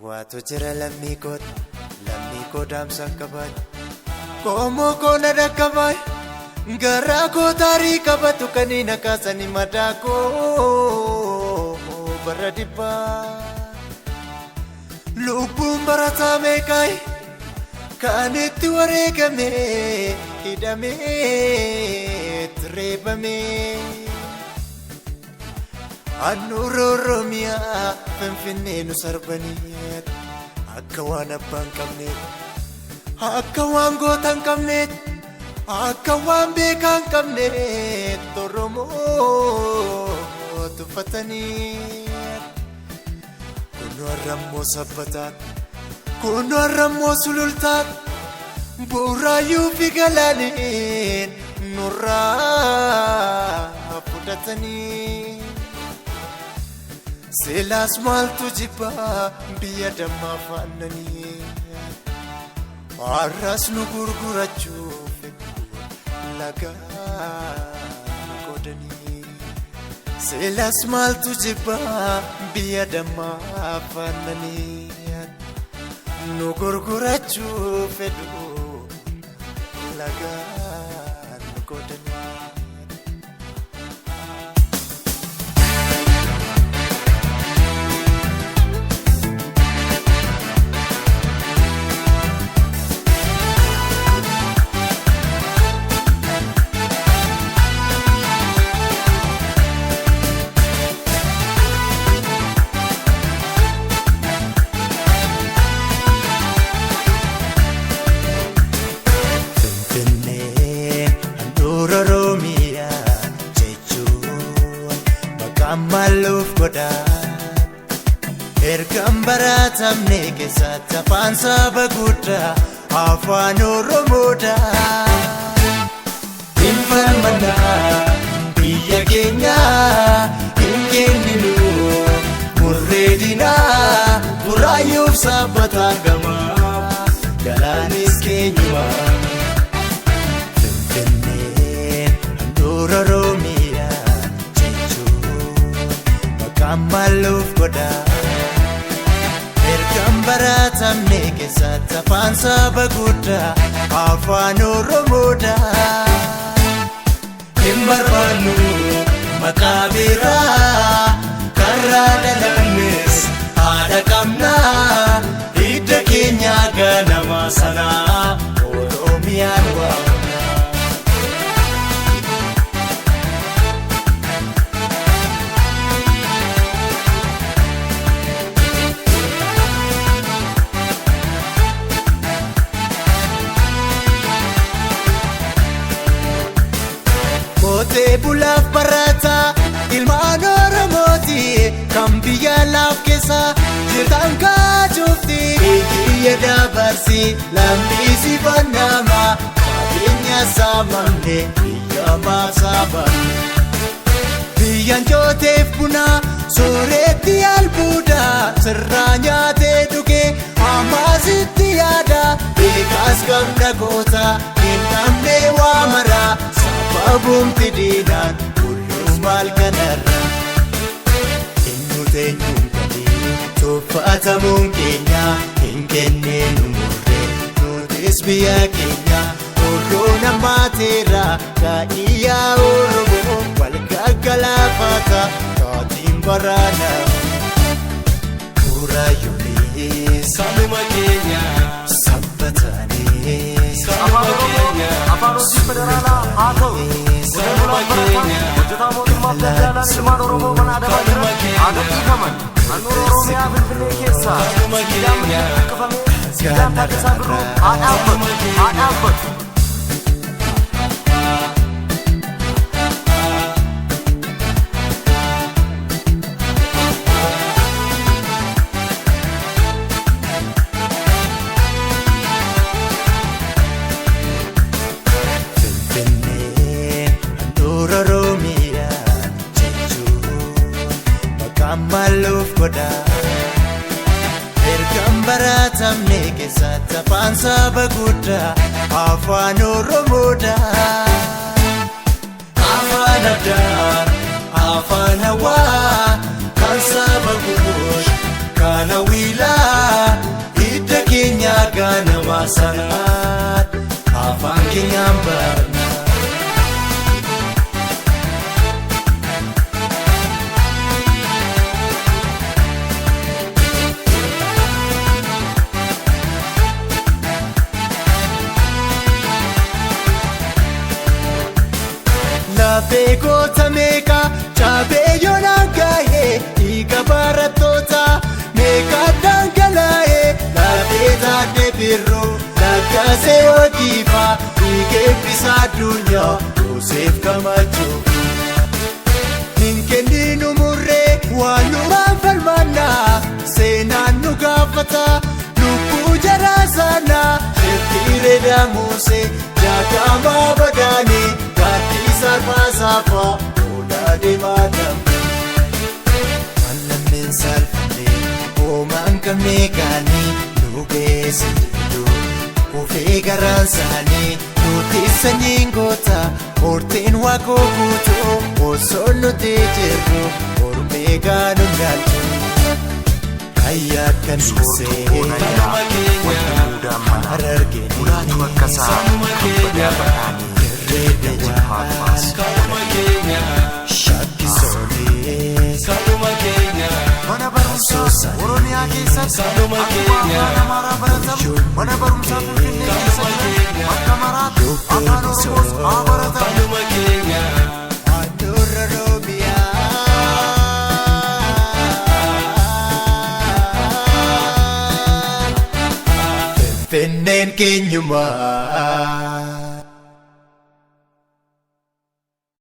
Waatu jira lammii koo daamsan qabaay Koomoo koona dhaqabaay Garaa koo taarii qabatu kaniina kaasanii madaa koo barra dhibbaa Lubbuun barataa meeqaay Kan itti wareegamee hidhamee reebamee Annuura Oromiyaa Finfinnee nu sarbanii akka waan abbaan qabneet akka waan gootan qabneet akka waan beekan qabneet Oromoo tuffatanii Kunu har'ammoo sabbataan Kunu har'ammoo sulultaan Bu'uuraayyuu fi galaaniin nurraa fudhatanii Seelaas maaltu jibbaa biyya dammaa faannanii Har'as nu gurgurachuuf lagaa godhanii Seelaas maaltu jibbaa biyya dammaa faannanii Nu gurgurachuuf lagaa godhanii Maluf goda Ergam baratamne keessatti afaan saba guddaa afaan Oromoodha Infalmanaa biyya keenya hin kenninu murreedinaa buraayyuuf sabbataan gamaa galaanis keenyuma Finfinneen handhuura Oromiyaa Maluf goda Ergam baratamne keessatti afaan saba guddaa afaan Oromoodha Hin barbaannu maqaa biraa karraa dhalannes haadha qabnaa hidda keenya ganama sanaa Oromiyaan waamna Kootee bulaaf barataa ilmaan Oromooti kan biyya laaf keessa jirtan kaajufti Biyya dabarsi lammiisi bannama qabeenya saamamne biyya maasaabanne Biyyaan jooteef buna sooretti albuuda sirraa nyaatee dhugee ammaasitti yaada Beekaas qabna goota hin dhabne waa maraa Abumti diinaan kullus maal kanarra Innu teenyuun gadii tuffatamuun keenya hin kenneen umurree nutis biyya keenya Oromoo namaateera kaa'iyyaa Oromoo wal gaggalaafata taatiin baraana Buraayyuulee sanuma keenya sabbatanii sanuma keenya Afaan federaalaa haa ta'u Sanuma keenya hojjetaa mootummaa federaalaa ilmaan Oromoo mana adamaa jiran haa gadhiifaman Handhuura Oromiyaa Finfinnee keessaa siidaan buqqifamee siidaan Taaddasaa Birruu haa dhaabbatu Maluf goda Ergam baratamne keessatti afaan saba guddaa afaan Oromoodha Afaan addaa afaan hawaa kan saba guush kana wiilaa baasee hojiifaa eebbisa addunyaa Yoosef Kamachoo. Hin kenninu murree waan nuraan falmannaa seenaan nu gaafata lubbuu jaraa sanaa sheffiiree daamusee jaakamaa badaanii gaaddii sarmaa saafaa oolaa deemaa dambe. Mallameen salphatee hoomaan qabnee kaanii nu geesse jidduu kufee garaan saanii nuti sanyiin goota horteen waaqoo guutuu osoo nuti jirru ormee gaanuu galchu. Ayyaa kan dhiisee harargee irree dawaa shakkisoonee mana barumsaa Oromiyaa keessatti akkuma amaaraa baratamu mana barumsaa Finfinnee keessatti akka maraatti afaan Oromoos haa baratamu. Handhuura Oromiyaa Finfinneen keenyumaa